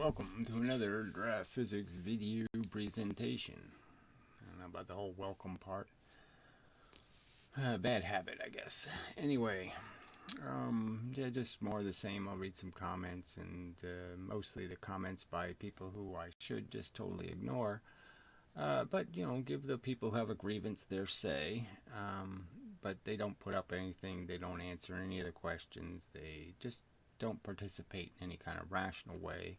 welcome to another draft physics video presentation. I don't know about the whole welcome part. Bad habit, I guess. Anyway, yeah, just more of the same. I'll read some comments, and mostly the comments by people who I should just totally ignore. But, give the people who have a grievance their say. But they don't put up anything. They don't answer any of the questions. They just don't participate in any kind of rational way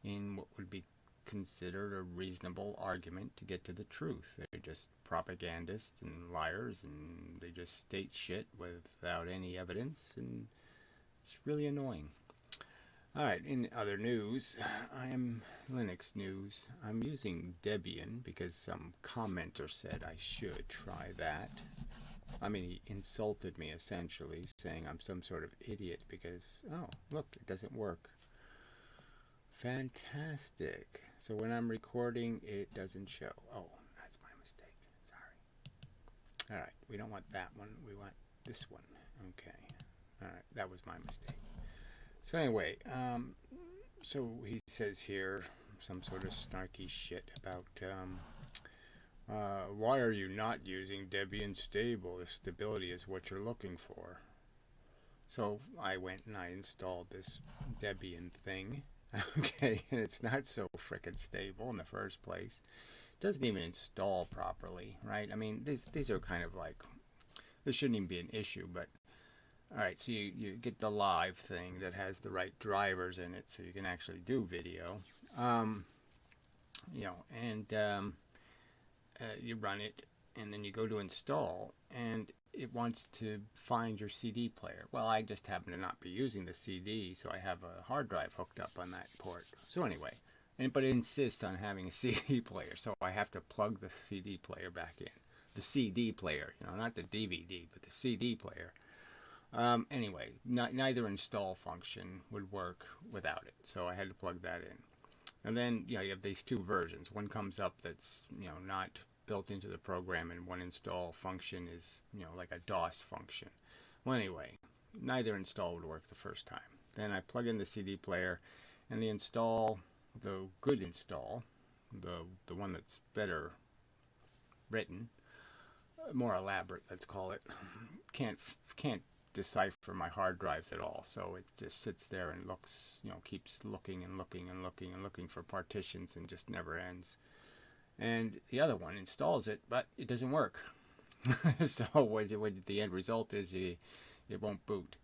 in what would be considered a reasonable argument to get to the truth. They're just propagandists and liars, and they just state shit without any evidence, and it's really annoying. Alright, in other news, Linux news. I'm using Debian because some commenter said I should try that. I mean, he insulted me essentially, saying I'm some sort of idiot because, oh, look, it doesn't work. Fantastic. So when I'm recording, it doesn't show. Oh, that's my mistake. Sorry. All right, we don't want that one. We want this one. Okay. All right, that was my mistake. So anyway, so he says here some sort of snarky shit about why are you not using Debian stable if stability is what you're looking for? So I went and I installed this Debian thing. Okay, and it's not so frickin' stable in the first place. It doesn't even install properly, right? I mean, these are kind of like, this shouldn't even be an issue, but alright, so you get the live thing that has the right drivers in it so you can actually do video. You run it, and then you go to install, and it wants to find your CD player. Well, I just happen to not be using the CD, so I have a hard drive hooked up on that port. So anyway, but it insists on having a CD player, so I have to plug the CD player back in. The CD player, not the DVD, but the CD player. Anyway, neither install function would work without it, so I had to plug that in. And then, you have these two versions. One comes up that's, not built into the program, and one install function is, like a DOS function. Well, anyway, neither install would work the first time. Then I plug in the CD player, and the install, the good install, the one that's better written, more elaborate, let's call it, can't decipher my hard drives at all. So it just sits there and looks, keeps looking and looking and looking and looking for partitions and just never ends. And the other one installs it, but it doesn't work. So what the end result is, it won't boot.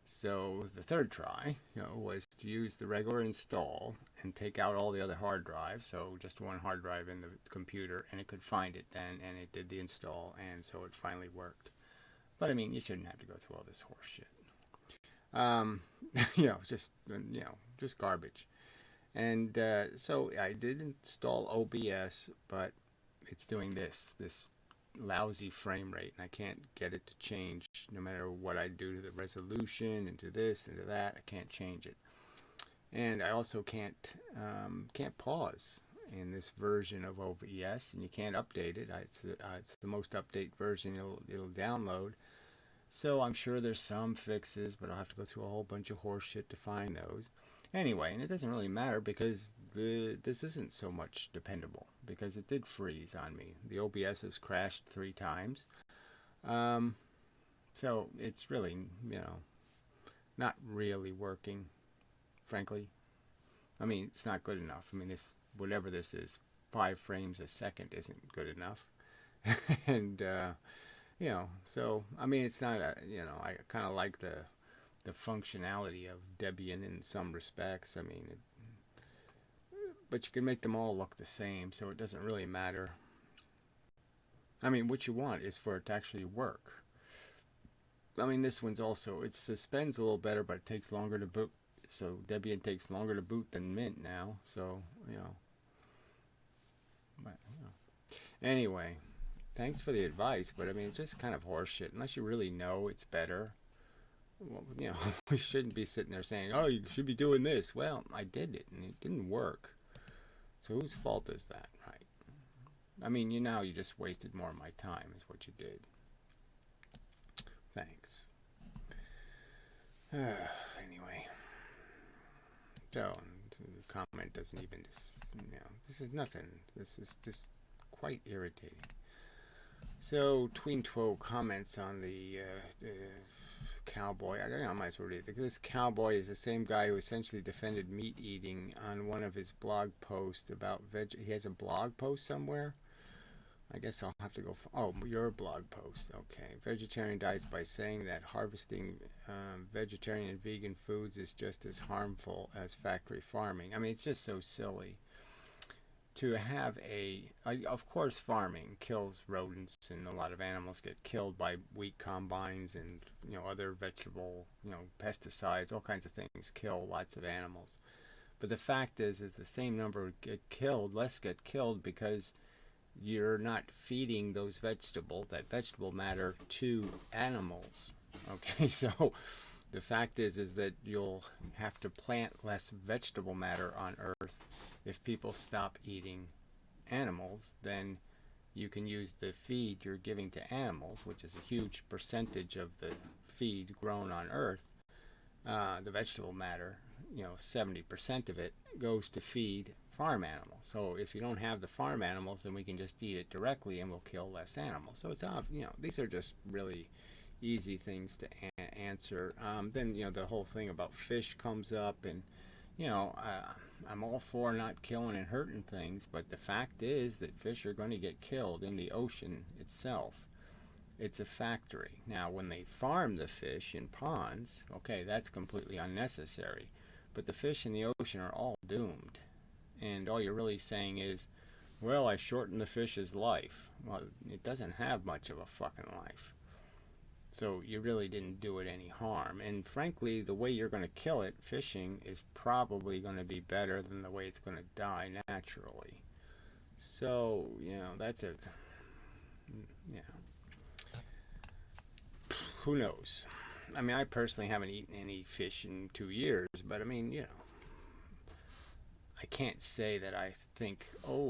So the third try, was to use the regular install and take out all the other hard drives. So just one hard drive in the computer, and it could find it then, and it did the install, and so it finally worked. But I mean, you shouldn't have to go through all this horse shit. Just garbage. And so I did install OBS, but it's doing this lousy frame rate, and I can't get it to change no matter what I do to the resolution and to this and to that. I can't change it. And I also can't pause in this version of OBS, and you can't update it. It's the most update version it'll download. So I'm sure there's some fixes, but I'll have to go through a whole bunch of horse shit to find those. Anyway, and it doesn't really matter because this isn't so much dependable, because it did freeze on me. The OBS has crashed 3 times. So it's really, not really working, frankly. I mean, it's not good enough. I mean, whatever this is, 5 frames a second isn't good enough. And, so, I mean, it's not I kind of like the functionality of Debian in some respects. I mean, but you can make them all look the same, so it doesn't really matter. I mean, what you want is for it to actually work. I mean, this one's also, it suspends a little better, but it takes longer to boot. So Debian takes longer to boot than Mint now. So, Anyway, thanks for the advice, but I mean, it's just kind of horseshit. Unless you really know it's better. Well, we shouldn't be sitting there saying, oh, you should be doing this. Well, I did it, and it didn't work. So whose fault is that, right? I mean, you just wasted more of my time is what you did. Thanks. Anyway. So, The comment doesn't even, this is nothing. This is just quite irritating. So, Tween Two comments on the cowboy. I might as well read it. This cowboy is the same guy who essentially defended meat eating on one of his blog posts about He has a blog post somewhere. I guess I'll have to go. Your blog post. Okay. Vegetarian diets by saying that harvesting vegetarian and vegan foods is just as harmful as factory farming. I mean, it's just so silly. To have of course, farming kills rodents, and a lot of animals get killed by wheat combines and other vegetable pesticides. All kinds of things kill lots of animals. But the fact is the same number get killed, less get killed because you're not feeding that vegetable matter to animals. Okay, so the fact is that you'll have to plant less vegetable matter on Earth. If people stop eating animals, then you can use the feed you're giving to animals, which is a huge percentage of the feed grown on Earth. The vegetable matter, 70% of it goes to feed farm animals. So if you don't have the farm animals, then we can just eat it directly and we'll kill less animals. So it's these are just really easy things to answer. Then the whole thing about fish comes up, and I'm all for not killing and hurting things, but the fact is that fish are going to get killed in the ocean itself. It's a factory. Now, when they farm the fish in ponds, okay, that's completely unnecessary. But the fish in the ocean are all doomed. And all you're really saying is, well, I shortened the fish's life. Well, it doesn't have much of a fucking life. So you really didn't do it any harm. And frankly, the way you're going to kill it, fishing, is probably going to be better than the way it's going to die naturally. So, that's it. Who knows? I mean, I personally haven't eaten any fish in 2 years, but I mean, I can't say that I think,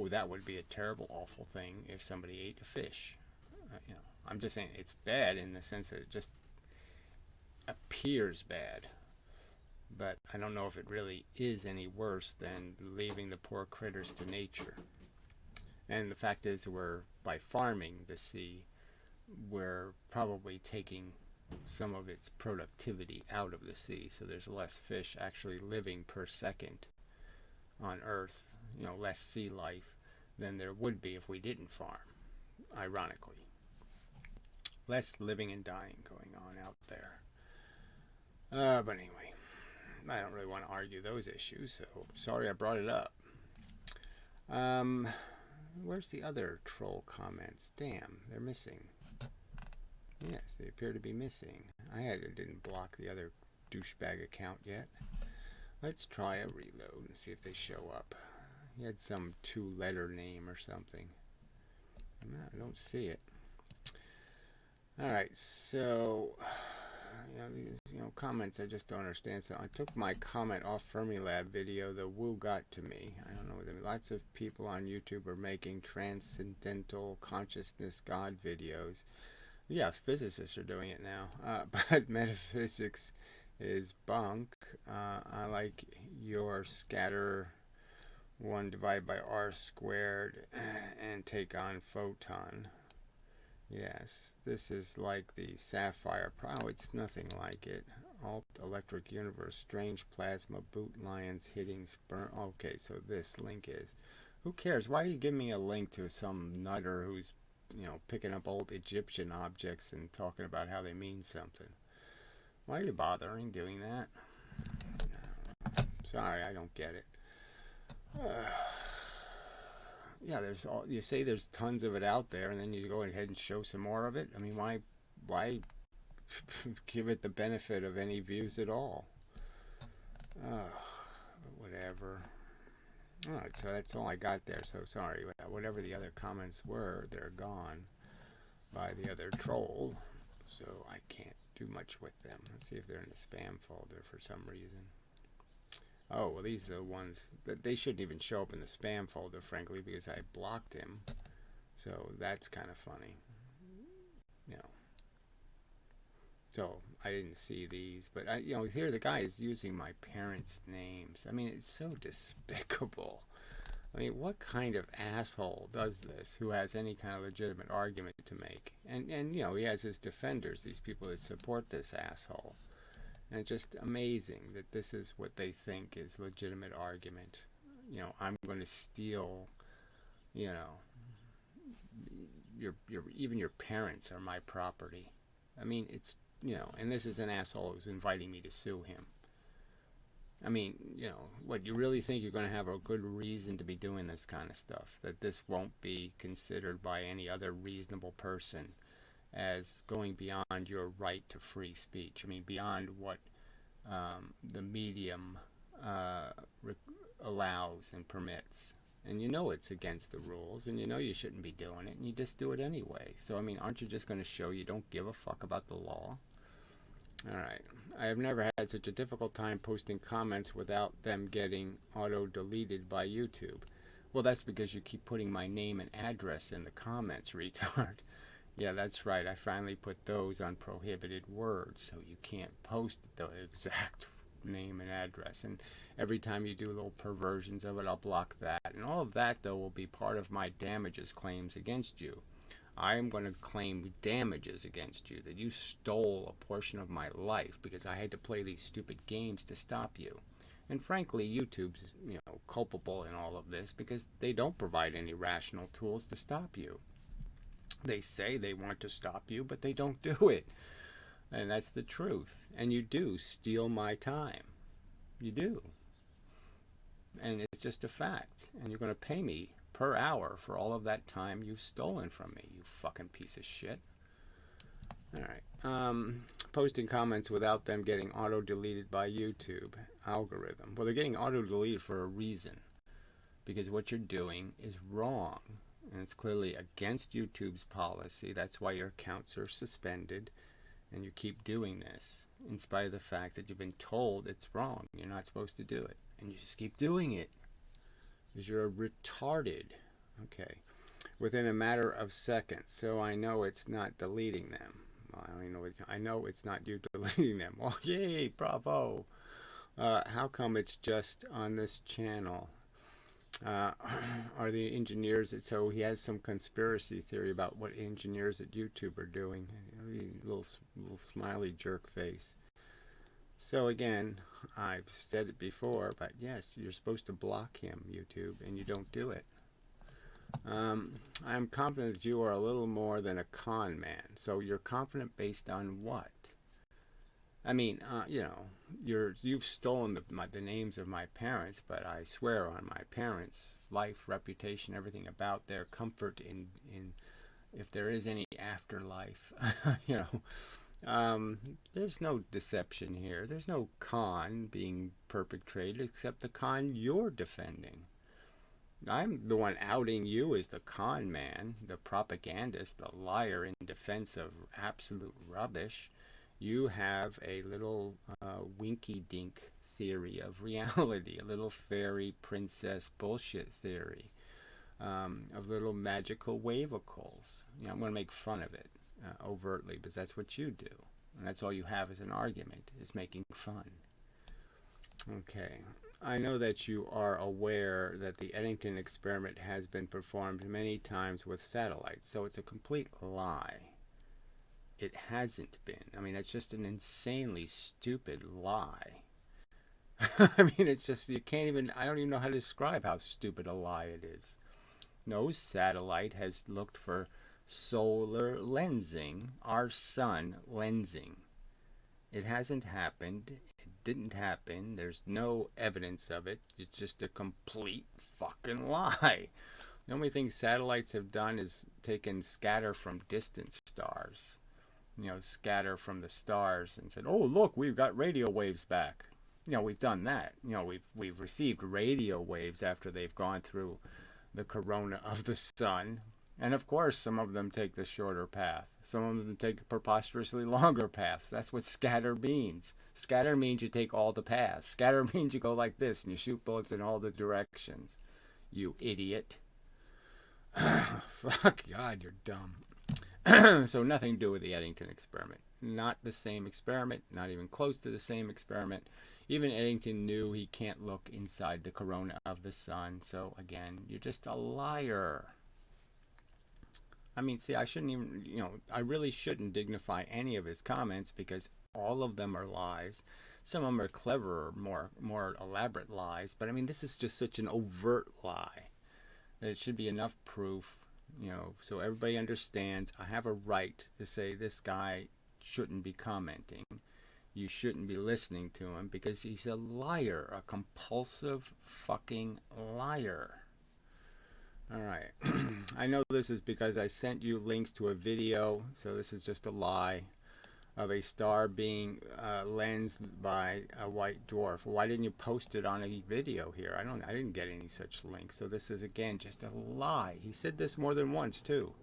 that would be a terrible, awful thing if somebody ate a fish. I'm just saying it's bad in the sense that it just appears bad. But I don't know if it really is any worse than leaving the poor critters to nature. And the fact is, by farming the sea, we're probably taking some of its productivity out of the sea. So there's less fish actually living per second on Earth, less sea life than there would be if we didn't farm, ironically. Less living and dying going on out there. But anyway, I don't really want to argue those issues, so sorry I brought it up. Where's the other troll comments? Damn, they're missing. Yes, they appear to be missing. I didn't block the other douchebag account yet. Let's try a reload and see if they show up. He had some 2-letter name or something. No, I don't see it. Alright, so these comments I just don't understand. So I took my comment off Fermilab video. The woo got to me. I don't know. Lots of people on YouTube are making transcendental consciousness God videos. Yes, physicists are doing it now. But metaphysics is bunk. I like your scatter 1 divided by r squared and take on photon. Yes, this is like the sapphire. It's nothing like it. Alt electric universe, strange plasma, boot lions hitting sperm. Okay, so this link is. Who cares? Why are you giving me a link to some nutter who's, picking up old Egyptian objects and talking about how they mean something? Why are you bothering doing that? Sorry, I don't get it. Yeah, you say there's tons of it out there, and then you go ahead and show some more of it. I mean, why give it the benefit of any views at all? Whatever. All right, so that's all I got there. So sorry, whatever the other comments were, they're gone by the other troll, so I can't do much with them. Let's see if they're in the spam folder for some reason. Oh, well, these are the ones that they shouldn't even show up in the spam folder, frankly, because I blocked him. So that's kind of funny. So I didn't see these, but here the guy is using my parents' names. I mean, it's so despicable. I mean, what kind of asshole does this who has any kind of legitimate argument to make? And he has his defenders, these people that support this asshole. And it's just amazing that this is what they think is legitimate argument. I'm going to steal, you know, your even your parents are my property. I mean, it's, and this is an asshole who's inviting me to sue him. I mean, what, you really think you're going to have a good reason to be doing this kind of stuff? That this won't be considered by any other reasonable person as going beyond your right to free speech? I mean, beyond what the medium allows and permits. And it's against the rules, and you shouldn't be doing it, and you just do it anyway. So, I mean, aren't you just going to show you don't give a fuck about the law? Alright. I have never had such a difficult time posting comments without them getting auto-deleted by YouTube. Well, that's because you keep putting my name and address in the comments, retard. Yeah, that's right. I finally put those on prohibited words, so you can't post the exact name and address. And every time you do little perversions of it, I'll block that. And all of that, though, will be part of my damages claims against you. I am going to claim damages against you, that you stole a portion of my life because I had to play these stupid games to stop you. And frankly, YouTube's, culpable in all of this because they don't provide any rational tools to stop you. They say they want to stop you, but they don't do it. And that's the truth. And you do steal my time. You do. And it's just a fact. And you're going to pay me per hour for all of that time you've stolen from me, you fucking piece of shit. Alright. Posting comments without them getting auto-deleted by YouTube algorithm. Well, they're getting auto-deleted for a reason. Because what you're doing is wrong. And it's clearly against YouTube's policy. That's why your accounts are suspended. And you keep doing this, in spite of the fact that you've been told it's wrong. You're not supposed to do it. And you just keep doing it. Because you're retarded. Okay. Within a matter of seconds. So I know it's not deleting them. Well, I know it's not you deleting them. Oh, yay, bravo. How come it's just on this channel? Are the engineers, so he has some conspiracy theory about what engineers at YouTube are doing. Little smiley jerk face. So again, I've said it before, but yes, you're supposed to block him, YouTube, and you don't do it. I'm confident that you are a little more than a con man. So you're confident based on what? I mean, you've stolen the names of my parents, but I swear on my parents' life, reputation, everything about their comfort in if there is any afterlife, there's no deception here. There's no con being perpetrated except the con you're defending. I'm the one outing you as the con man, the propagandist, the liar in defense of absolute rubbish. You have a little winky-dink theory of reality, a little fairy princess bullshit theory of little magical wavicles. I'm going to make fun of it overtly, because that's what you do. And that's all you have as an argument, is making fun. Okay. I know that you are aware that the Eddington experiment has been performed many times with satellites, so it's a complete lie. It hasn't been. I mean, that's just an insanely stupid lie. I mean, it's just, I don't even know how to describe how stupid a lie it is. No satellite has looked for solar lensing, our sun lensing. It hasn't happened. It didn't happen. There's no evidence of it. It's just a complete fucking lie. The only thing satellites have done is taken scatter from distant stars. Scatter from the stars and said, oh, look, we've got radio waves back. We've done that. We've received radio waves after they've gone through the corona of the sun. And of course, some of them take the shorter path. Some of them take preposterously longer paths. That's what scatter means. Scatter means you take all the paths. Scatter means you go like this and you shoot bullets in all the directions. You idiot. Fuck, God, you're dumb. So nothing to do with the Eddington experiment. Not the same experiment, not even close to the same experiment. Even Eddington knew he can't look inside the corona of the sun. So again, you're just a liar. I mean, see, I shouldn't even, I really shouldn't dignify any of his comments because all of them are lies. Some of them are cleverer, more elaborate lies. But I mean, this is just such an overt lie that it should be enough proof, so everybody understands I have a right to say this guy shouldn't be commenting. You shouldn't be listening to him because he's a liar, a compulsive fucking liar. All right. I know this is because I sent you links to a video, so this is just a lie of a star being lensed by a white dwarf. Why didn't you post it on a video here? I didn't get any such link. So this is again just a lie. He said this more than once too.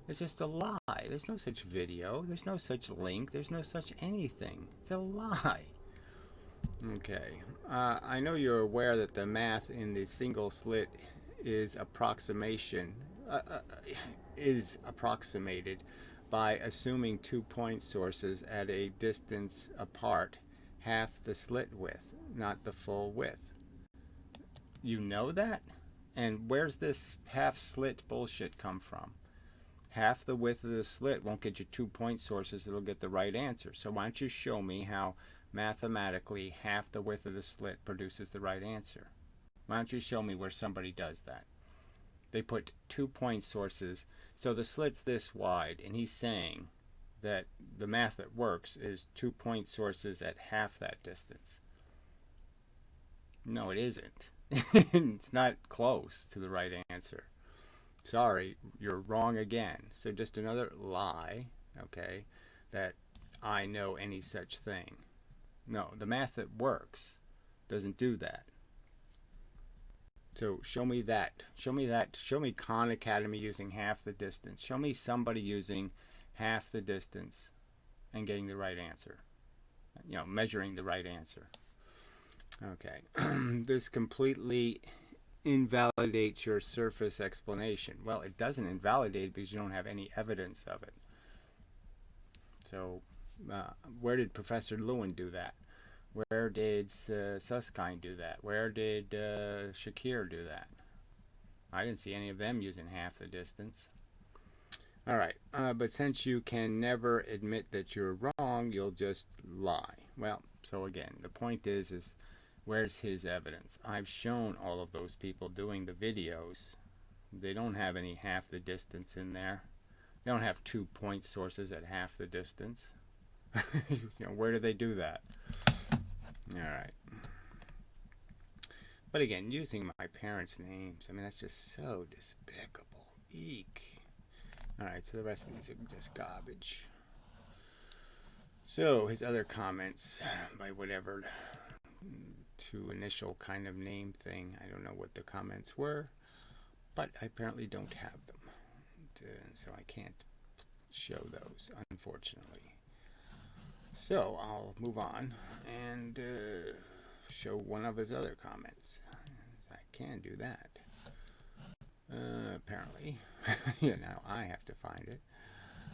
It's just a lie. There's no such video. There's no such link. There's no such anything. It's a lie. Okay. I know you're aware that the math in the single slit is approximated by assuming 2 point sources at a distance apart, half the slit width, not the full width. You know that? And where's this half slit bullshit come from? Half the width of the slit won't get you 2 point sources, it'll get the right answer. So why don't you show me how mathematically half the width of the slit produces the right answer? Why don't you show me where somebody does that? They put 2 point sources, so the slit's this wide, and he's saying that the math that works is 2 point sources at half that distance. No, it isn't. It's not close to the right answer. Sorry, you're wrong again. So just another lie, okay, that I know any such thing. No, the math that works doesn't do that. So show me that. Show me Khan Academy using half the distance. Show me somebody using half the distance and getting the right answer. Measuring the right answer. Okay. This completely invalidates your surface explanation. Well, it doesn't invalidate it because you don't have any evidence of it. So where did Professor Lewin do that? Where did Susskind do that? Where did Shakir do that? I didn't see any of them using half the distance. All right, but since you can never admit that you're wrong, you'll just lie. Well, so again, the point is where's his evidence? I've shown all of those people doing the videos. They don't have any half the distance in there. They don't have 2 point sources at half the distance. Where do they do that? All right. But again, using my parents' names, I mean, that's just so despicable. Eek. All right, so the rest of these are just garbage. So his other comments by whatever to initial kind of name thing, I don't know what the comments were, but I apparently don't have them. So I can't show those, unfortunately. So I'll move on and show one of his other comments. I can do that. Apparently. Now I have to find it.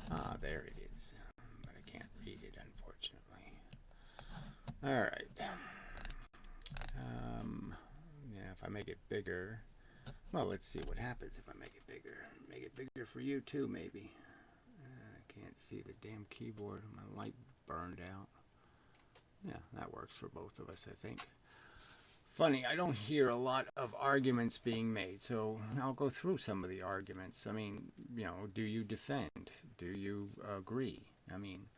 Ah, there it is. But I can't read it, unfortunately. All right. Yeah, if I make it bigger. Well, let's see what happens if I make it bigger. Make it bigger for you too, maybe. I can't see the damn keyboard. My light burned out. Yeah, that works for both of us, I think. Funny, I don't hear a lot of arguments being made, so I'll go through some of the arguments. I mean, do you defend? Do you agree? I mean,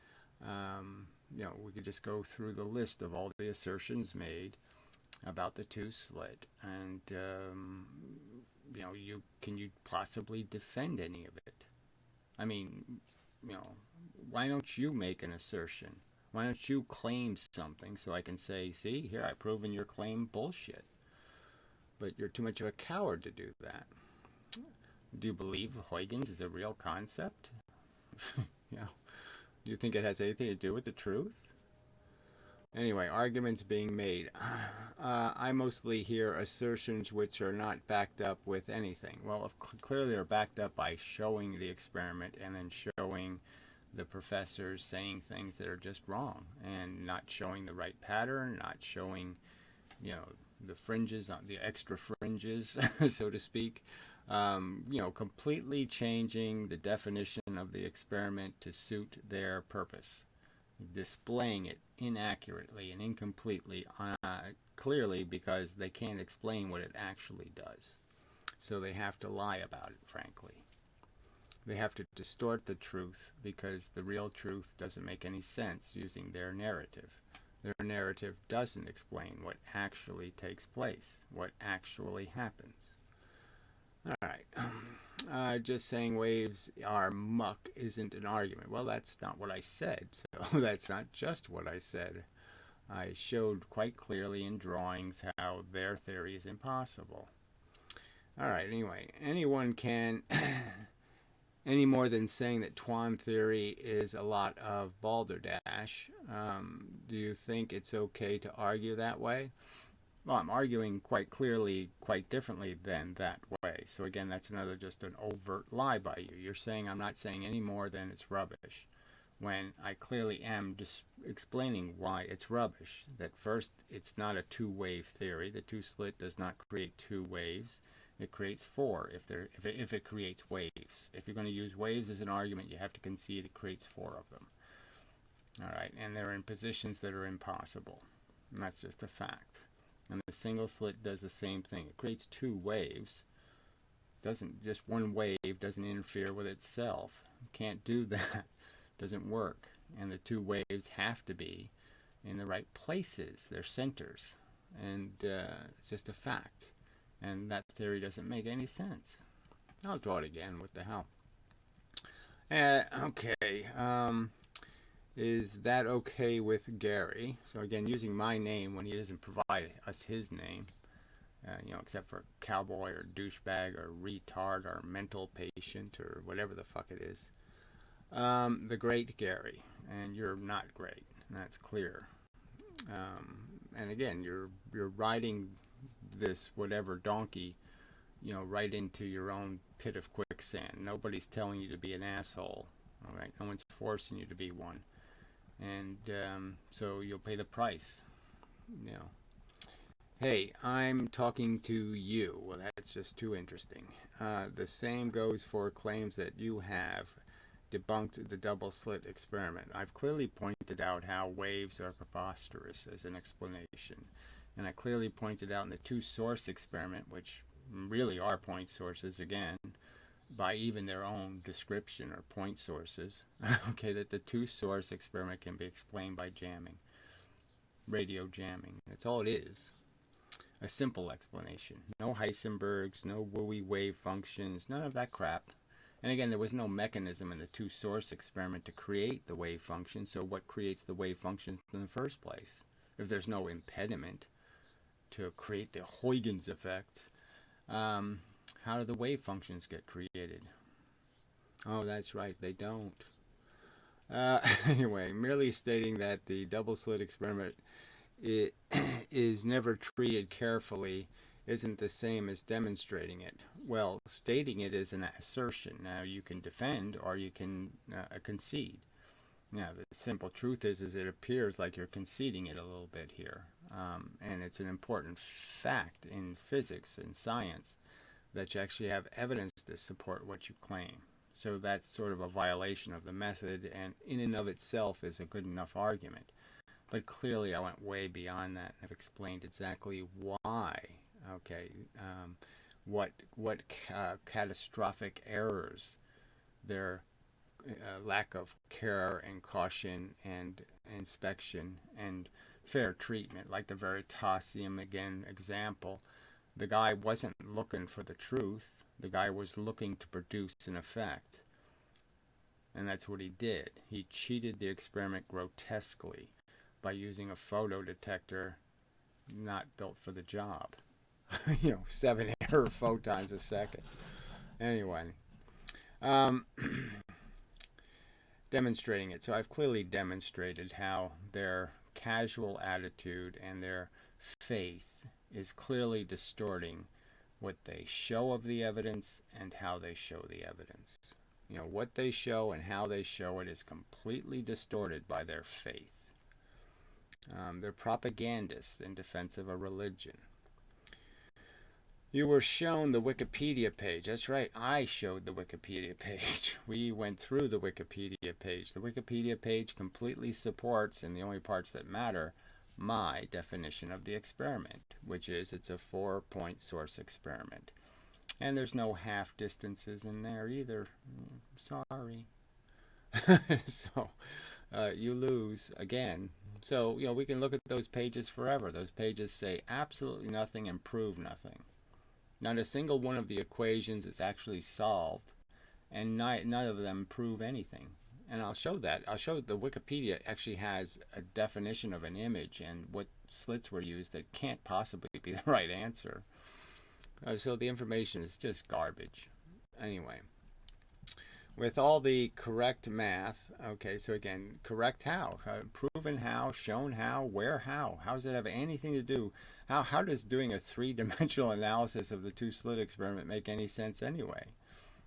we could just go through the list of all the assertions made about the two slit, and can you possibly defend any of it? I mean, why don't you make an assertion? Why don't you claim something so I can say, see, here, I've proven your claim bullshit. But you're too much of a coward to do that. Do you believe Huygens is a real concept? Do you think it has anything to do with the truth? Anyway, arguments being made. I mostly hear assertions which are not backed up with anything. Well, clearly they're backed up by showing the experiment and then showing the professors saying things that are just wrong and not showing the right pattern, not showing, you know, the fringes on the extra fringes, so to speak. Completely changing the definition of the experiment to suit their purpose, displaying it inaccurately and incompletely, clearly because they can't explain what it actually does. So they have to lie about it, frankly. They have to distort the truth because the real truth doesn't make any sense using their narrative. Their narrative doesn't explain what actually takes place, what actually happens. All right. Just saying waves are muck isn't an argument. Well, that's not what I said. So that's not just what I said. I showed quite clearly in drawings how their theory is impossible. All right. Anyway, anyone can, any more than saying that Tuan theory is a lot of balderdash. Do you think it's okay to argue that way? Well, I'm arguing quite clearly, quite differently than that way. So again, that's another just an overt lie by you. You're saying I'm not saying any more than it's rubbish, when I clearly am just explaining why it's rubbish. That first, it's not a two-wave theory. The two-slit does not create two waves. It creates four if it creates waves. If you're going to use waves as an argument, you have to concede it creates four of them. All right, and they're in positions that are impossible. And that's just a fact. And the single slit does the same thing. It creates two waves. Just one wave doesn't interfere with itself. You can't do that. Doesn't work. And the two waves have to be in the right places. They're centers. And it's just a fact. And that theory doesn't make any sense. I'll draw it again. What the hell? Okay. Is that okay with Gary? So again, using my name when he doesn't provide us his name, except for cowboy or douchebag or retard or mental patient or whatever the fuck it is. The great Gary, and you're not great. That's clear. And again, you're riding this whatever donkey, right into your own pit of quicksand. Nobody's telling you to be an asshole. All right, no one's forcing you to be one. And so you'll pay the price. Hey, I'm talking to you. Well, that's just too interesting. The same goes for claims that you have debunked the double slit experiment. I've clearly pointed out how waves are preposterous as an explanation. And I clearly pointed out in the two source experiment, which really are point sources again, by even their own description or point sources, okay, that the two-source experiment can be explained by jamming, radio jamming. That's all it is. A simple explanation. No Heisenbergs, no Wooey wave functions, none of that crap. And again, there was no mechanism in the two-source experiment to create the wave function, so what creates the wave function in the first place? If there's no impediment to create the Huygens effect, how do the wave functions get created? Oh, that's right, they don't. Anyway, merely stating that the double slit experiment is never treated carefully isn't the same as demonstrating it. Well, stating it is an assertion. Now, you can defend or you can concede. Now, the simple truth is it appears like you're conceding it a little bit here. And it's an important fact in physics and science that you actually have evidence to support what you claim. So that's sort of a violation of the method, and in and of itself is a good enough argument. But clearly I went way beyond that. I've explained exactly why, okay, what catastrophic errors, their lack of care and caution and inspection and fair treatment, like the Veritasium again example. The guy wasn't looking for the truth. The guy was looking to produce an effect. And that's what he did. He cheated the experiment grotesquely by using a photo detector not built for the job. 7 error photons a second. Anyway. Demonstrating it. So I've clearly demonstrated how their casual attitude and their faith is clearly distorting what they show of the evidence and how they show the evidence. What they show and how they show it is completely distorted by their faith. They're propagandists in defense of a religion. You were shown the Wikipedia page. That's right, I showed the Wikipedia page. We went through the Wikipedia page. The Wikipedia page completely supports, in the only parts that matter, my definition of the experiment, which is it's a 4-point source experiment. And there's no half distances in there either. Sorry. So you lose again. So, we can look at those pages forever. Those pages say absolutely nothing and prove nothing. Not a single one of the equations is actually solved, and none of them prove anything. And I'll show that. I'll show the Wikipedia actually has a definition of an image and what slits were used that can't possibly be the right answer. So the information is just garbage. Anyway, with all the correct math, okay, so again, correct how? Proven how, shown how, where how? How does it have anything to do? How does doing a 3-dimensional analysis of the 2-slit experiment make any sense anyway?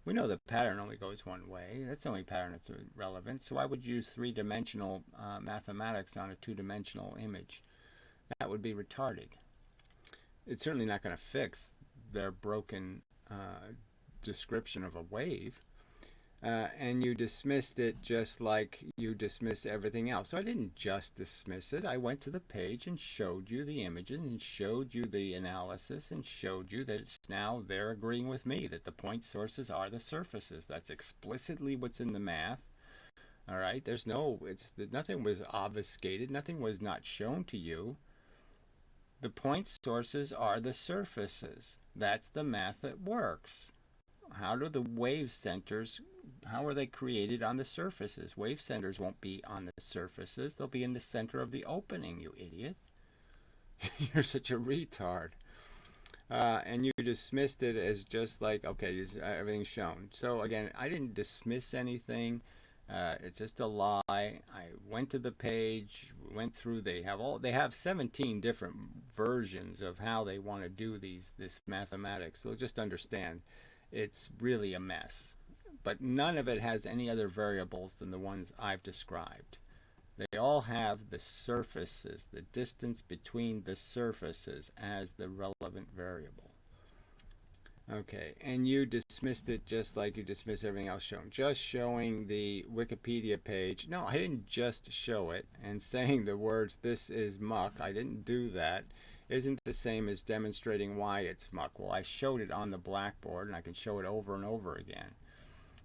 We know the pattern only goes one way. That's the only pattern that's relevant. So why would you use 3-dimensional mathematics on a 2-dimensional image? That would be retarded. It's certainly not going to fix their broken description of a wave. And you dismissed it just like you dismiss everything else. So I didn't just dismiss it. I went to the page and showed you the images and showed you the analysis and showed you that it's now they're agreeing with me that the point sources are the surfaces. That's explicitly what's in the math. All right. Nothing was obfuscated. Nothing was not shown to you. The point sources are the surfaces. That's the math that works. How do the wave centers, how are they created on the surfaces? Wave centers won't be on the surfaces. They'll be in the center of the opening, you idiot. You're such a retard. And you dismissed it as just like, okay, everything's shown. So again, I didn't dismiss anything. It's just a lie. I went to the page, went through. They have 17 different versions of how they want to do this mathematics. So just understand, it's really a mess. But none of it has any other variables than the ones I've described. They all have the surfaces, the distance between the surfaces as the relevant variable. Okay, and you dismissed it just like you dismiss everything else shown. Just showing the Wikipedia page. No, I didn't just show it and saying the words, this is muck. I didn't do that. Isn't the same as demonstrating why it's muck. Well, I showed it on the blackboard, and I can show it over and over again.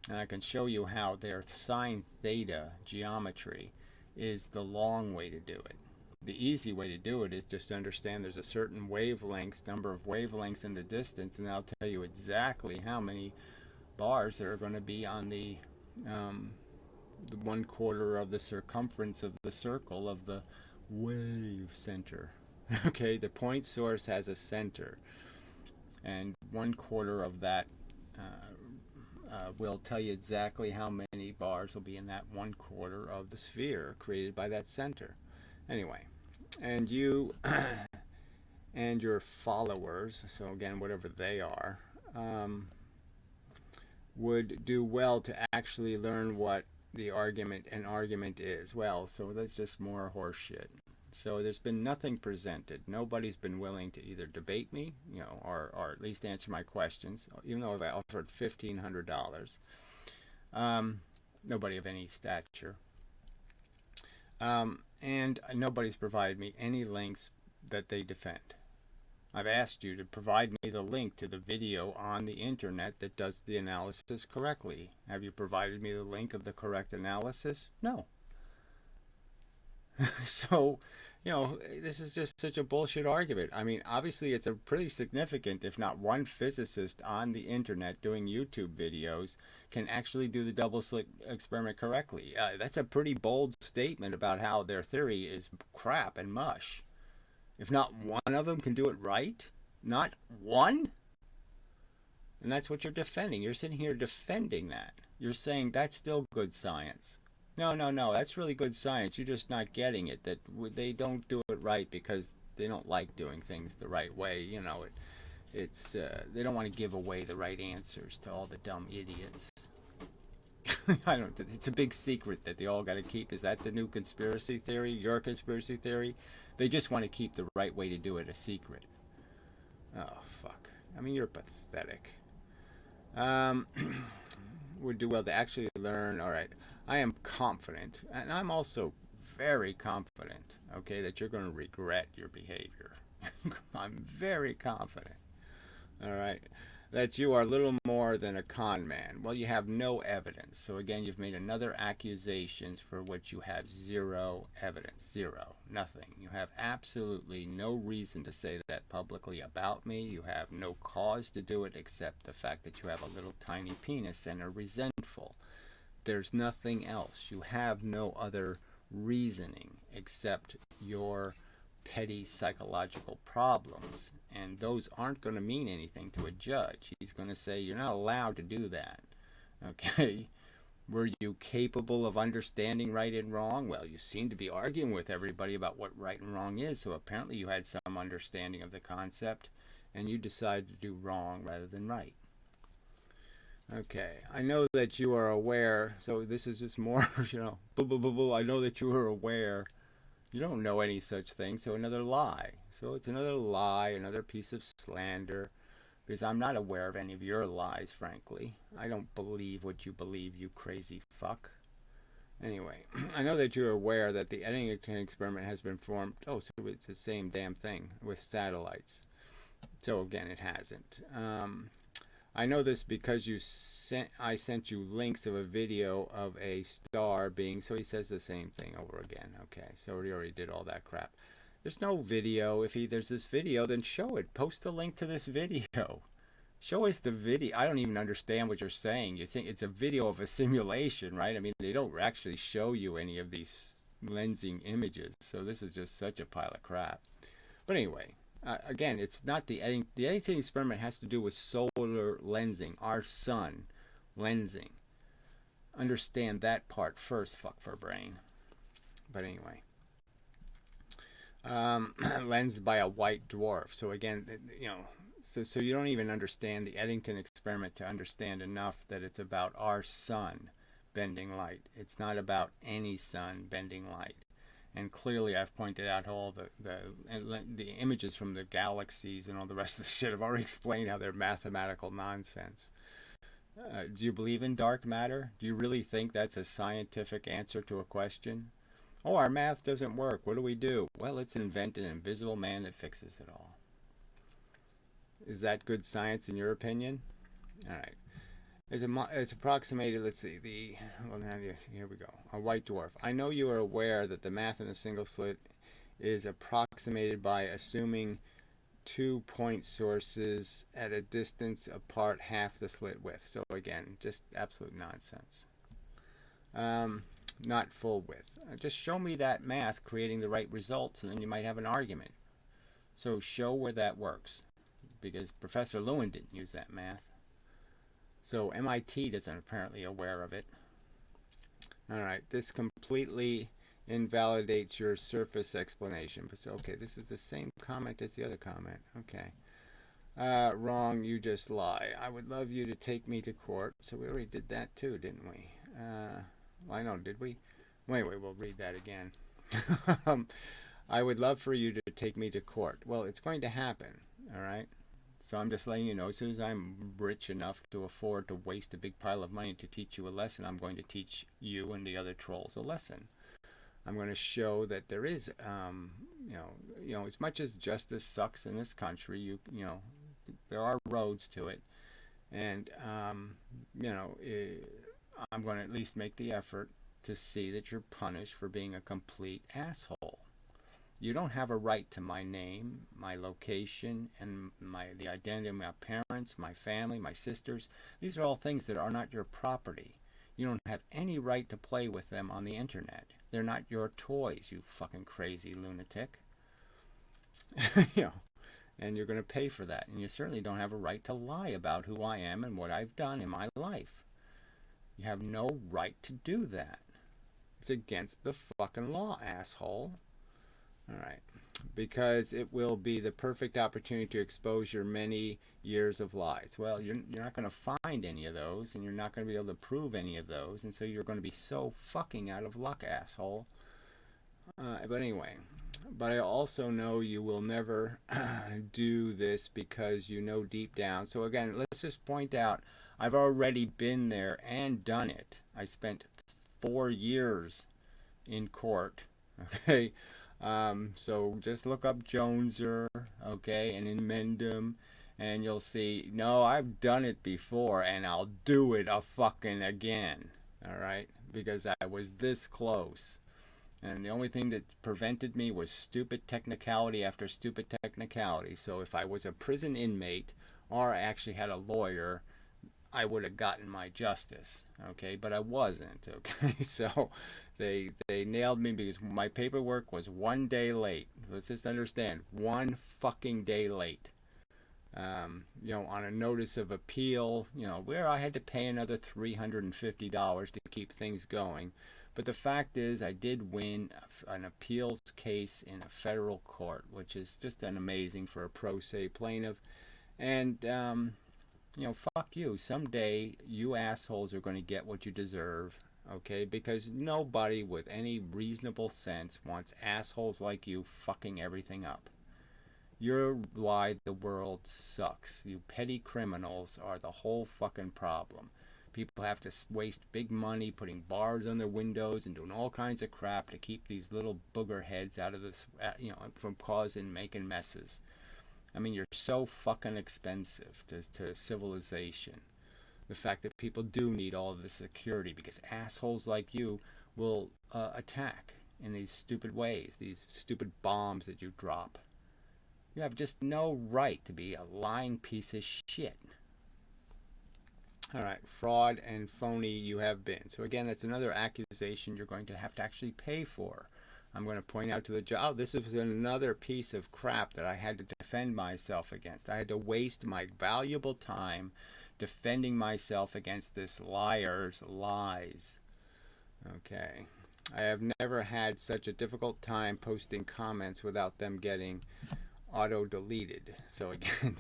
And I can show you how their sine theta geometry is the long way to do it. The easy way to do it is just to understand there's a certain number of wavelengths in the distance, and I'll tell you exactly how many bars there are going to be on the 1/4 of the circumference of the circle of the wave center. Okay, the point source has a center, and 1/4 of that will tell you exactly how many bars will be in that 1/4 of the sphere created by that center. Anyway, and you and your followers, so again, whatever they are, would do well to actually learn what the argument is. Well, so that's just more horseshit. So there's been nothing presented. Nobody's been willing to either debate me, or at least answer my questions, even though I've offered $1,500. Nobody of any stature. And nobody's provided me any links that they defend. I've asked you to provide me the link to the video on the internet that does the analysis correctly. Have you provided me the link of the correct analysis? No. So, this is just such a bullshit argument. I mean, obviously it's a pretty significant, if not one physicist on the internet doing YouTube videos can actually do the double slit experiment correctly. That's a pretty bold statement about how their theory is crap and mush. If not one of them can do it right, not one? And that's what you're defending. You're sitting here defending that. You're saying that's still good science. No, no, no. That's really good science. You're just not getting it. That they don't do it right because they don't like doing things the right way. It's they don't want to give away the right answers to all the dumb idiots. I don't. It's a big secret that they all got to keep. Is that the new conspiracy theory? Your conspiracy theory? They just want to keep the right way to do it a secret. Oh fuck. I mean, you're pathetic. Um, would do well to actually learn. All right. I am confident, and I'm also very confident. Okay, that you're going to regret your behavior. I'm very confident. All right. That you are little more than a con man. Well, you have no evidence. So again, you've made another accusations for which you have zero evidence. Zero. Nothing. You have absolutely no reason to say that publicly about me. You have no cause to do it except the fact that you have a little tiny penis and are resentful. There's nothing else. You have no other reasoning except your petty psychological problems, and those aren't going to mean anything to a judge. He's going to say you're not allowed to do that. Okay. Were you capable of understanding right and wrong? Well, you seem to be arguing with everybody about what right and wrong is, so apparently you had some understanding of the concept and you decided to do wrong rather than right. Okay, I know that you are aware, so this is just more, boo, boo, boo, boo. I know that you are aware. You don't know any such thing, so another lie. So it's another lie, another piece of slander, because I'm not aware of any of your lies, frankly. I don't believe what you believe, you crazy fuck. Anyway, I know that you're aware that the Eddington experiment has been formed. Oh, so it's the same damn thing with satellites. So again, it hasn't. I know this because I sent you links of a video of a star being, so he says the same thing over again. Okay, so he already did all that crap. There's no video. If there's this video, then show it. Post a link to this video. Show us the video. I don't even understand what you're saying. You think it's a video of a simulation, right? I mean, they don't actually show you any of these lensing images, so this is just such a pile of crap. But anyway, again, it's not the Eddington experiment has to do with solar lensing, our sun lensing. Understand that part first, fuck for brain. But anyway, lensed by a white dwarf. So again, so you don't even understand the Eddington experiment to understand enough that it's about our sun bending light. It's not about any sun bending light. And clearly I've pointed out all the images from the galaxies and all the rest of the shit. I've already explained how they're mathematical nonsense. Do you believe in dark matter? Do you really think that's a scientific answer to a question? Oh, our math doesn't work. What do we do? Well, let's invent an invisible man that fixes it all. Is that good science in your opinion? All right. It's approximated, let's see, here we go. A white dwarf. I know you are aware that the math in a single slit is approximated by assuming 2 point sources at a distance apart half the slit width. So again, just absolute nonsense. Not full width. Just show me that math creating the right results and then you might have an argument. So show where that works. Because Professor Lewin didn't use that math. So MIT isn't apparently aware of it. All right, this completely invalidates your surface explanation. But so, okay, this is the same comment as the other comment. Okay. Wrong, you just lie. I would love you to take me to court. So we already did that too, didn't we? Well, I know, did we? Wait, we'll read that again. I would love for you to take me to court. Well, it's going to happen, all right? So I'm just letting you know, as soon as I'm rich enough to afford to waste a big pile of money to teach you a lesson, I'm going to teach you and the other trolls a lesson. I'm going to show that there is, as much as justice sucks in this country, there are roads to it. And, I'm going to at least make the effort to see that you're punished for being a complete asshole. You don't have a right to my name, my location, and the identity of my parents, my family, my sisters. These are all things that are not your property. You don't have any right to play with them on the internet. They're not your toys, you fucking crazy lunatic. And you're going to pay for that. And you certainly don't have a right to lie about who I am and what I've done in my life. You have no right to do that. It's against the fucking law, asshole. All right. Because it will be the perfect opportunity to expose your many years of lies. Well, you're not going to find any of those, and you're not going to be able to prove any of those, and so you're going to be so fucking out of luck, asshole. But anyway, but I also know you will never do this because you know deep down. So again, let's just point out, I've already been there and done it. I spent 4 years in court. Okay. So just look up Joneser, okay, and in Mendham, and you'll see, no, I've done it before, and I'll do it a fucking again, all right, because I was this close. And the only thing that prevented me was stupid technicality after stupid technicality. So if I was a prison inmate or I actually had a lawyer, I would have gotten my justice, okay? But I wasn't, okay? So they nailed me because my paperwork was 1 day late. Let's just understand, 1 fucking day late. On a notice of appeal, where I had to pay another $350 to keep things going. But the fact is, I did win an appeals case in a federal court, which is just an amazing for a pro se plaintiff. And, fuck you. Someday, you assholes are going to get what you deserve, okay? Because nobody with any reasonable sense wants assholes like you fucking everything up. You're why the world sucks. You petty criminals are the whole fucking problem. People have to waste big money putting bars on their windows and doing all kinds of crap to keep these little booger heads out of this, from causing, making messes. I mean, you're so fucking expensive to civilization. The fact that people do need all of this security because assholes like you will attack in these stupid ways, these stupid bombs that you drop. You have just no right to be a lying piece of shit. All right, fraud and phony you have been. So again, that's another accusation you're going to have to actually pay for. I'm going to point out to the judge, this is another piece of crap that I had to defend myself against. I had to waste my valuable time defending myself against this liar's lies. Okay. I have never had such a difficult time posting comments without them getting auto-deleted. So again,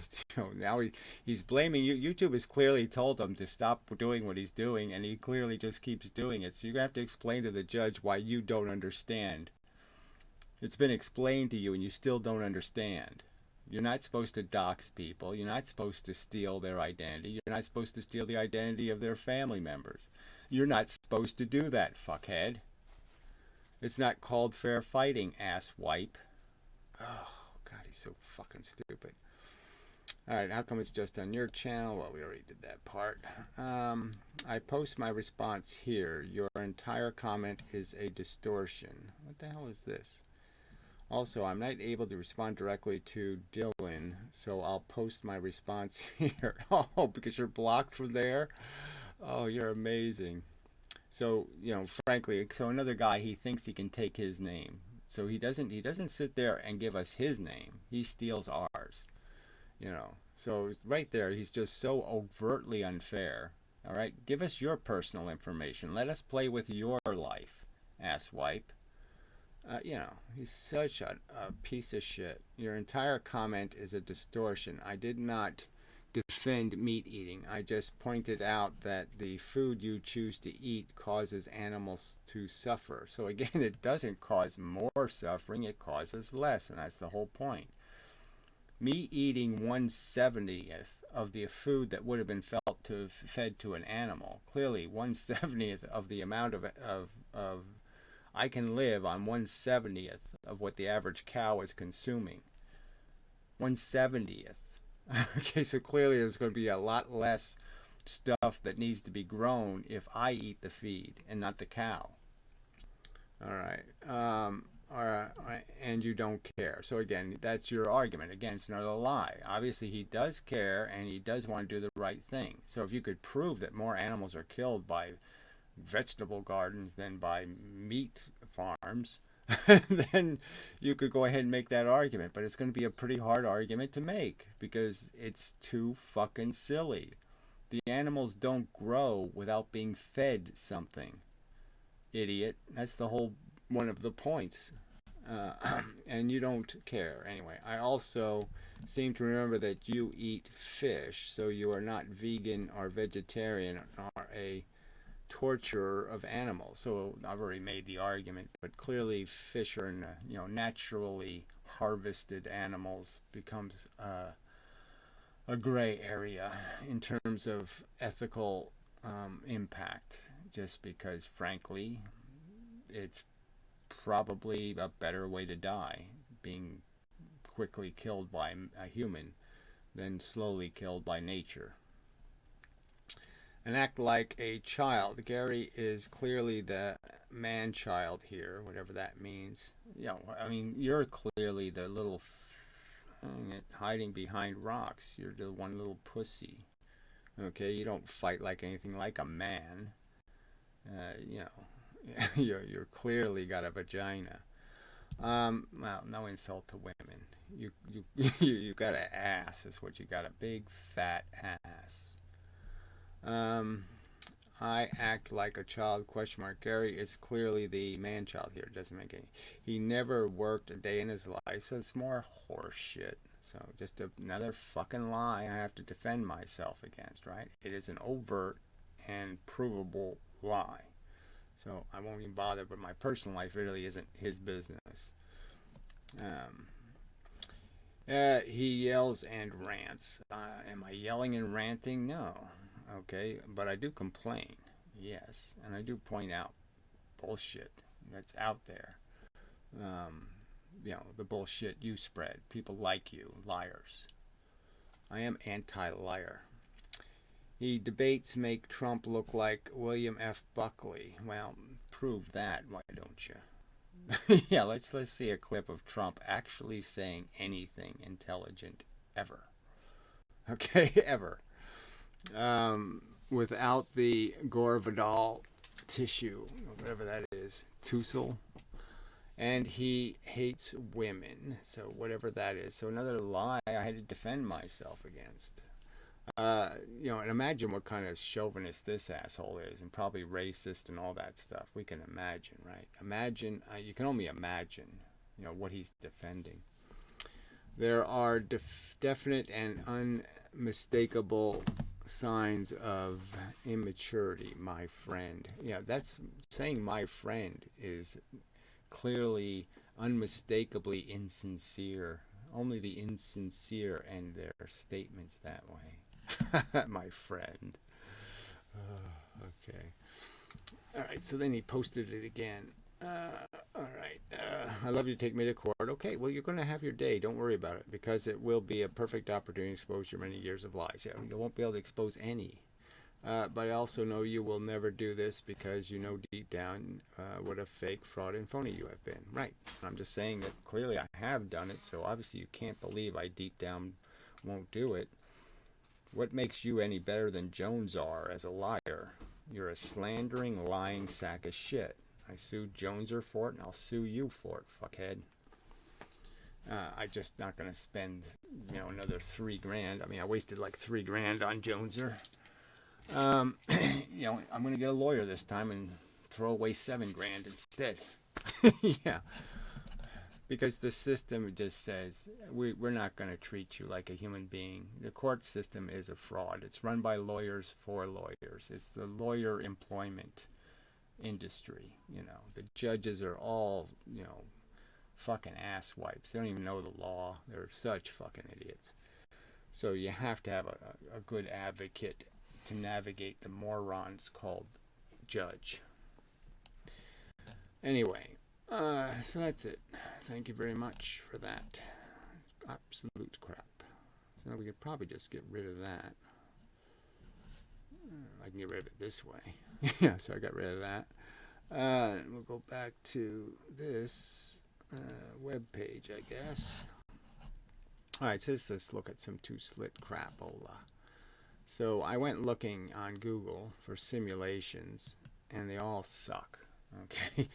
now he's blaming you. YouTube has clearly told him to stop doing what he's doing, and he clearly just keeps doing it. So you're going to have to explain to the judge why you don't understand. It's been explained to you, and you still don't understand. You're not supposed to dox people. You're not supposed to steal their identity. You're not supposed to steal the identity of their family members. You're not supposed to do that, fuckhead. It's not called fair fighting, asswipe. Oh, God, he's so fucking stupid. Alright, how come it's just on your channel? Well, we already did that part. I post my response here. Your entire comment is a distortion. What the hell is this? Also, I'm not able to respond directly to Dylan, so I'll post my response here. Oh, because you're blocked from there? Oh, you're amazing. So, frankly, so another guy, he thinks he can take his name. So he doesn't sit there and give us his name. He steals ours. So right there, he's just so overtly unfair. All right, give us your personal information. Let us play with your life, asswipe. He's such a piece of shit. Your entire comment is a distortion. I did not defend meat eating. I just pointed out that the food you choose to eat causes animals to suffer. So again, it doesn't cause more suffering, it causes less, and that's the whole point. Me eating 1/70th of the food that would have been felt to have fed to an animal. Clearly, 1/70th of the amount of I can live on 1/70th of what the average cow is consuming. 1/70th. Okay, so clearly there's going to be a lot less stuff that needs to be grown if I eat the feed and not the cow. All right. And you don't care. So again, that's your argument. Again, it's another lie. Obviously, he does care and he does want to do the right thing. So if you could prove that more animals are killed by vegetable gardens than by meat farms, then you could go ahead and make that argument. But it's going to be a pretty hard argument to make because it's too fucking silly. The animals don't grow without being fed something. idiot. That's the whole one of the points. Uh, and you don't care. Anyway, I also seem to remember that you eat fish, so you are not vegan or vegetarian or a torturer of animals. So I've already made the argument, but clearly fish are, naturally harvested animals becomes a gray area in terms of ethical impact, just because, frankly, it's probably a better way to die, being quickly killed by a human than slowly killed by nature. And act like a child. Gary is clearly the man child here, whatever that means. I mean, you're clearly the little hiding behind rocks. You're the one little pussy. Okay, you don't fight like anything like a man. You know, you're clearly got a vagina. Well, no insult to women. You got an ass. Is what you got. A big fat ass. Um, I act like a child? Question mark. Gary is clearly the man child here. Doesn't make any. He never worked a day in his life, so it's more horse shit. So just another fucking lie I have to defend myself against, right? It is an overt and provable lie. So I won't even bother, but my personal life really isn't his business. Um, he yells and rants. Am I yelling and ranting? No. Okay, but I do complain. Yes, and I do point out bullshit that's out there. Um, the bullshit you spread. People like you, liars. I am anti-liar. He debates make Trump look like William F. Buckley. Well, prove that, why don't you? Yeah, let's see a clip of Trump actually saying anything intelligent ever. Okay, ever. Without the Gore Vidal tissue, whatever that is, Tussle. And he hates women, so whatever that is. So another lie I had to defend myself against. And imagine what kind of chauvinist this asshole is, and probably racist and all that stuff. We can imagine, right? Imagine, you can only imagine, what he's defending. There are definite and unmistakable signs of immaturity, my friend. Yeah, that's saying my friend is clearly, unmistakably insincere. Only the insincere end their statements that way. My friend. Okay. All right, so then he posted it again. All right. I love you to take me to court. Okay, well, you're going to have your day. Don't worry about it, because it will be a perfect opportunity to expose your many years of lies. Yeah, you won't be able to expose any. But I also know you will never do this, because you know deep down what a fake, fraud, and phony you have been. Right. I'm just saying that clearly I have done it, so obviously you can't believe I deep down won't do it. What makes you any better than Jones are as a liar? You're a slandering, lying sack of shit. I sued Joneser for it, and I'll sue you for it, fuckhead. I'm just not going to spend, another $3,000. I mean, I wasted like $3,000 on Joneser. I'm going to get a lawyer this time and throw away $7,000 instead. Yeah, because the system just says we're not going to treat you like a human being. The court system is a fraud. It's run by lawyers for lawyers. It's the lawyer employment industry. The judges are all fucking asswipes. They don't even know the law. They're such fucking idiots. So you have to have a good advocate to navigate the morons called judge. Anyway, so that's it. Thank you very much for that. Absolute crap. So we could probably just get rid of that. I can get rid of it this way. Yeah, so I got rid of that. We'll go back to this web page, I guess. All right, so let's look at some two-slit crapola. So I went looking on Google for simulations, and they all suck. Okay,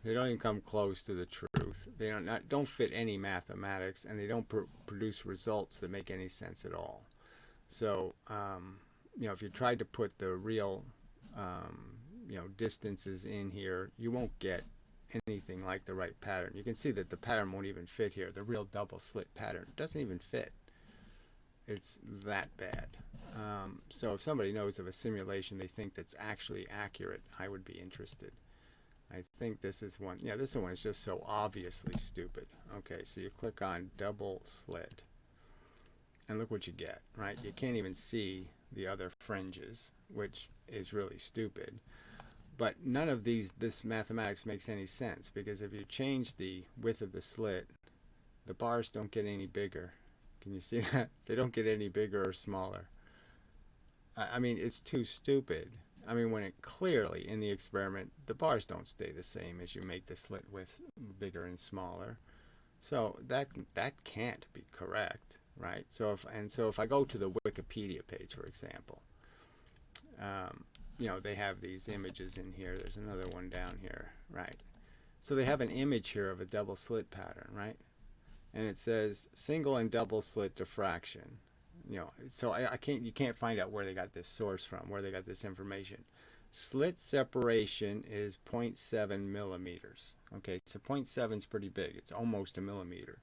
they don't even come close to the truth. They don't fit any mathematics, and they don't produce results that make any sense at all. So if you tried to put the real distances in here, you won't get anything like the right pattern. You can see that the pattern won't even fit here. The real double slit pattern doesn't even fit. It's that bad. So if somebody knows of a simulation they think that's actually accurate, I would be interested. I think this is one. Yeah, this one is just so obviously stupid. Okay, so you click on double slit, and look what you get, right? You can't even see the other fringes, which is really stupid. But none of this mathematics makes any sense, because if you change the width of the slit, the bars don't get any bigger. Can you see that? They don't get any bigger or smaller. I mean, it's too stupid. I mean, when it clearly in the experiment, the bars don't stay the same as you make the slit width bigger and smaller. So that can't be correct, right? So if I go to the Wikipedia page, for example, they have these images in here. There's another one down here, right? So they have an image here of a double slit pattern, right? And it says single and double slit diffraction. So you can't find out where they got this source from, where they got this information. Slit separation is 0.7 millimeters. Okay, so 0.7 is pretty big. It's almost a millimeter.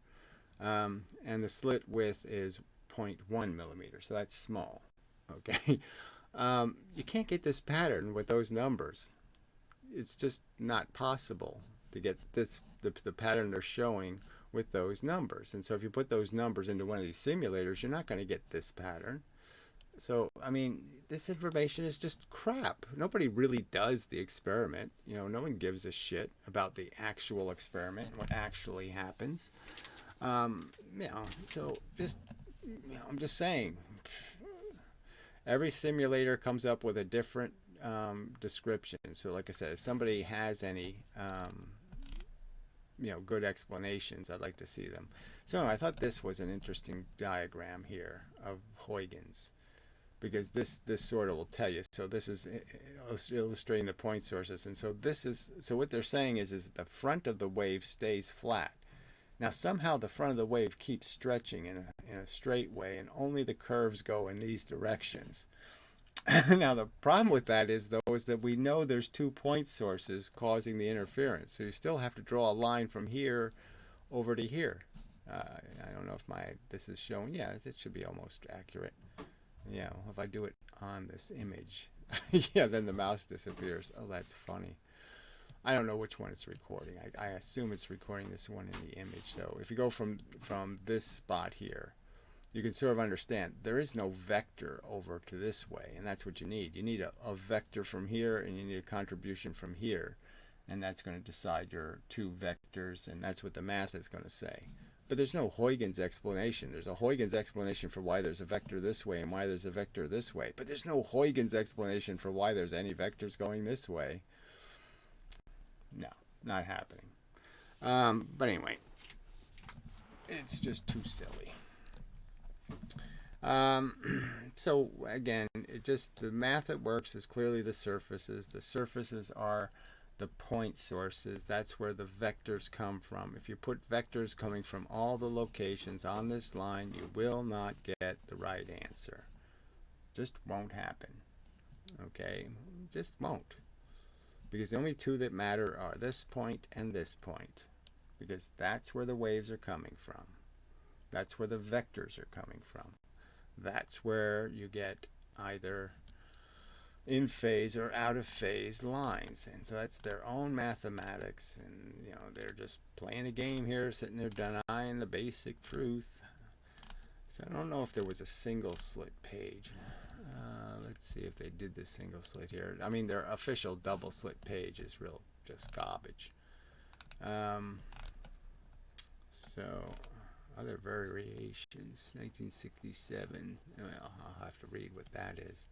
And the slit width is 0.1 millimeters, so that's small. Okay, you can't get this pattern with those numbers. It's just not possible to get the pattern they're showing with those numbers. And so if you put those numbers into one of these simulators, you're not going to get this pattern. So, I mean, this information is just crap. Nobody really does the experiment. No one gives a shit about the actual experiment, what actually happens. So just, I'm just saying, every simulator comes up with a different description. So like I said, if somebody has any good explanations, I'd like to see them. So I thought this was an interesting diagram here of Huygens, because this sort of will tell you. So this is illustrating the point sources, and so what they're saying is the front of the wave stays flat. Now somehow the front of the wave keeps stretching in a straight way, and only the curves go in these directions. Now the problem with that is that we know there's 2 point sources causing the interference, so you still have to draw a line from here over to here. I don't know if this is showing. Yeah, it should be almost accurate. Yeah, if I do it on this image, yeah, then the mouse disappears. Oh, that's funny. I don't know which one it's recording. I assume it's recording this one in the image. So if you go from this spot here, you can sort of understand there is no vector over to this way, and that's what you need. You need a vector from here, and you need a contribution from here, and that's going to decide your 2 vectors, and that's what the math is going to say. But there's no Huygens explanation. There's a Huygens explanation for why there's a vector this way and why there's a vector this way, but there's no Huygens explanation for why there's any vectors going this way. No, not happening. But anyway, it's just too silly. So again, the math that works is clearly the surfaces. The surfaces are the point sources. That's where the vectors come from. If you put vectors coming from all the locations on this line, you will not get the right answer. Just won't happen. Okay? Just won't. Because the only 2 that matter are this point and this point. Because that's where the waves are coming from. That's where the vectors are coming from. That's where you get either in phase or out of phase lines. And so that's their own mathematics, and they're just playing a game here, sitting there denying the basic truth. So I don't know if there was a single slit page. Let's see if they did this single slit here. I mean, their official double slit page is just garbage. So other variations, 1967. Well, I'll have to read what that is.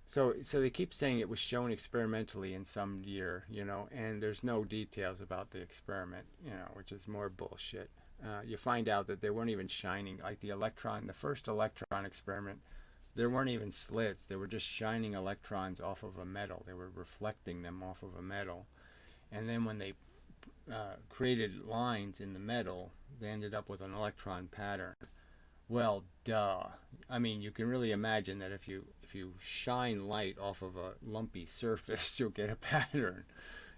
So they keep saying it was shown experimentally in some year, and there's no details about the experiment, which is more bullshit. You find out that they weren't even shining, like the first electron experiment, there weren't even slits. They were just shining electrons off of a metal. They were reflecting them off of a metal. And then when they created lines in the metal, they ended up with an electron pattern, Well, duh. I mean, you can really imagine that if you shine light off of a lumpy surface, you'll get a pattern.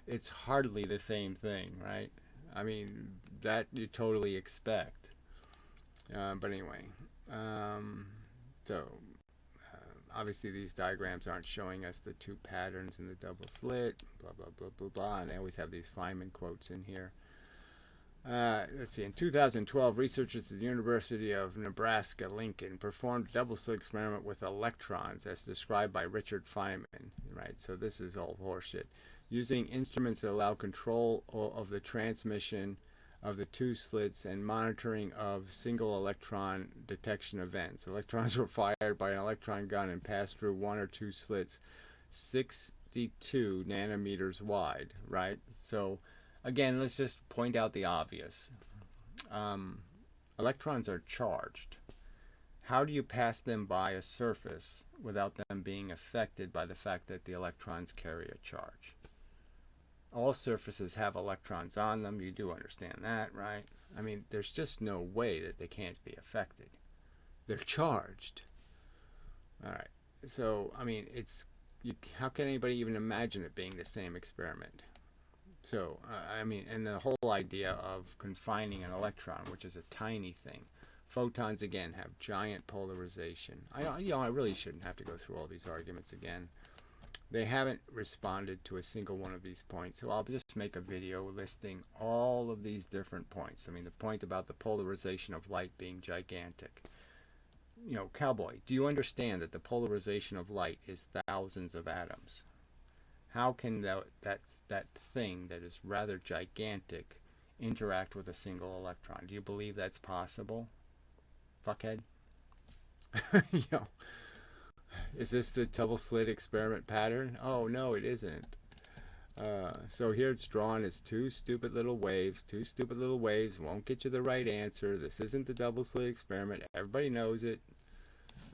It's hardly the same thing, right? I mean, that you totally expect. But anyway, um, so obviously these diagrams aren't showing us the two patterns in the double slit, blah, blah, blah, blah, blah. And they always have these Feynman quotes in here. Let's see. In 2012, researchers at the University of Nebraska-Lincoln performed a double-slit experiment with electrons, as described by Richard Feynman. Right. So this is all horseshit. Using instruments that allow control of the transmission of the two slits and monitoring of single electron detection events. Electrons were fired by an electron gun and passed through one or two slits 62 nanometers wide. Right. So again, let's just point out the obvious. Electrons are charged. How do you pass them by a surface without them being affected by the fact that the electrons carry a charge? All surfaces have electrons on them. You do understand that, right? I mean, there's just no way that they can't be affected. They're charged. All right. So, I mean, how can anybody even imagine it being the same experiment? So, I mean, and the whole idea of confining an electron, which is a tiny thing. Photons, again, have giant polarization. I really shouldn't have to go through all these arguments again. They haven't responded to a single one of these points, so I'll just make a video listing all of these different points. I mean, the point about the polarization of light being gigantic. You know, cowboy, do you understand that the polarization of light is thousands of atoms? How can that thing that is rather gigantic interact with a single electron? Do you believe that's possible? Fuckhead? You know, is this the double slit experiment pattern? Oh, no, it isn't. So here it's drawn as two stupid little waves. Two stupid little waves won't get you the right answer. This isn't the double slit experiment. Everybody knows it.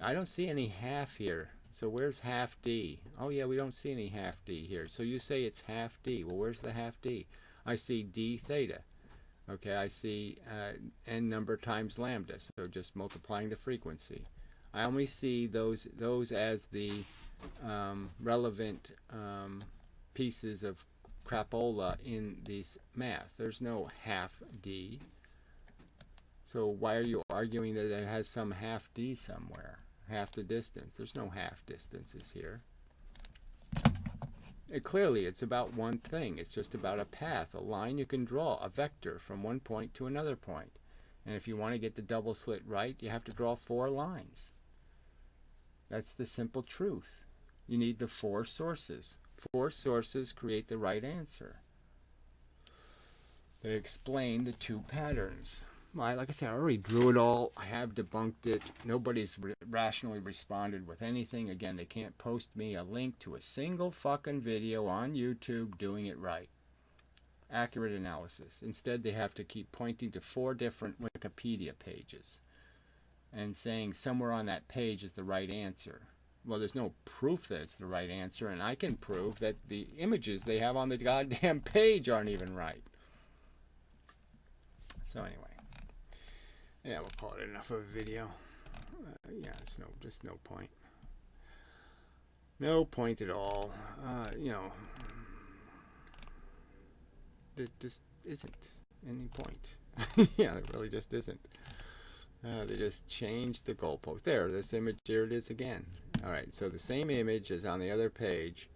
I don't see any half here. So where's half D? Oh yeah, we don't see any half D here. So you say it's half D. Well, where's the half D? I see D theta. Okay, I see n number times lambda. So just multiplying the frequency. I only see those as the relevant pieces of crapola in this math. There's no half D. So why are you arguing that it has some half D somewhere? Half the distance. There's no half distances here. Clearly, it's about one thing. It's just about a path, a line you can draw, a vector from one point to another point. And if you want to get the double slit right, you have to draw 4 lines. That's the simple truth. You need the 4 sources. 4 sources create the right answer. They explain the 2 patterns. Well, like I said, I already drew it all. I have debunked it. Nobody's rationally responded with anything. Again, they can't post me a link to a single fucking video on YouTube doing it right. Accurate analysis. Instead, they have to keep pointing to 4 different Wikipedia pages and saying somewhere on that page is the right answer. Well, there's no proof that it's the right answer, and I can prove that the images they have on the goddamn page aren't even right. So anyway. Yeah, we'll call it enough of a video. Yeah, just no point. No point at all. You know, there just isn't any point. Yeah, there really just isn't. They just changed the goalpost. There, this image, here it is again. All right, so the same image is on the other page.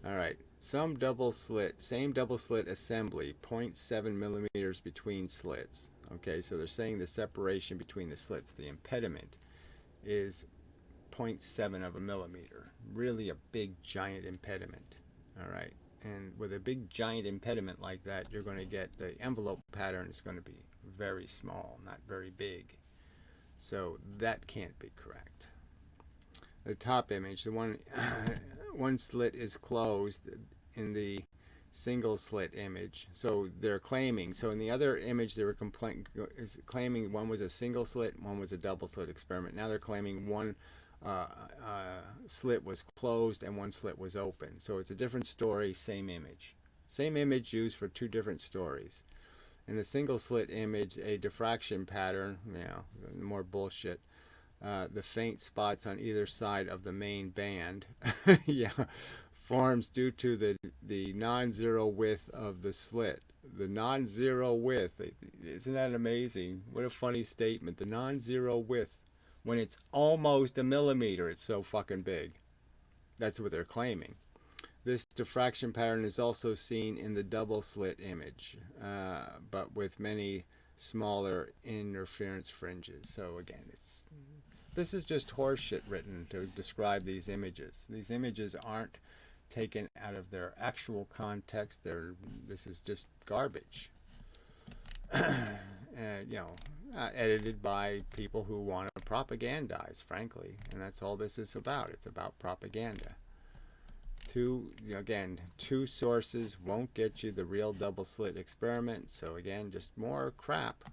All right, same double slit assembly, 0.7 millimeters between slits. Okay, so they're saying the separation between the slits, the impediment, is 0.7 of a millimeter. Really a big, giant impediment. All right, and with a big, giant impediment like that, you're going to get the envelope pattern is going to be very small, not very big. So that can't be correct. The top image, the one slit is closed in the single slit image. So they're claiming, so in the other image they were claiming one was a single slit, one was a double slit experiment. Now they're claiming one slit was closed and one slit was open. So it's a different story, same image. Same image used for 2 different stories. In the single slit image, a diffraction pattern, more bullshit. The faint spots on either side of the main band, yeah, forms due to the non-zero width of the slit. The non-zero width, isn't that amazing? What a funny statement. The non-zero width, when it's almost a millimeter, it's so fucking big. That's what they're claiming. This diffraction pattern is also seen in the double slit image, but with many smaller interference fringes. So again, this is just horseshit written to describe these images. These images aren't taken out of their actual context. This is just garbage. Edited by people who want to propagandize, frankly, and that's all this is about. It's about propaganda. Two sources won't get you the real double slit experiment. So again, just more crap.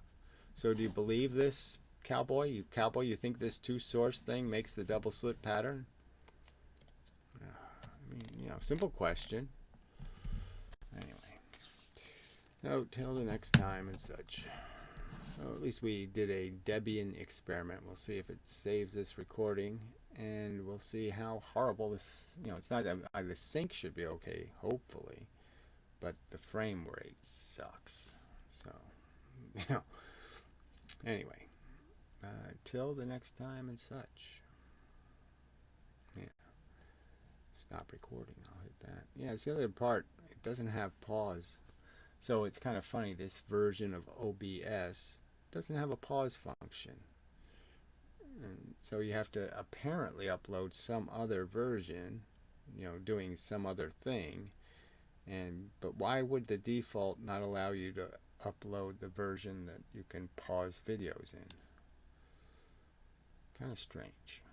So do you believe this, cowboy? You think this two source thing makes the double slit pattern? Simple question. Anyway, no, till the next time and such. So at least we did a Debian experiment. We'll see if it saves this recording, and we'll see how horrible this. It's not the sync should be okay, hopefully, but the frame rate sucks. So, anyway, till the next time and such. Yeah. Stop recording. I'll hit that. Yeah, it's the other part. It doesn't have pause. So it's kind of funny. This version of OBS doesn't have a pause function. And so you have to apparently upload some other version, doing some other thing. But why would the default not allow you to upload the version that you can pause videos in? Kind of strange.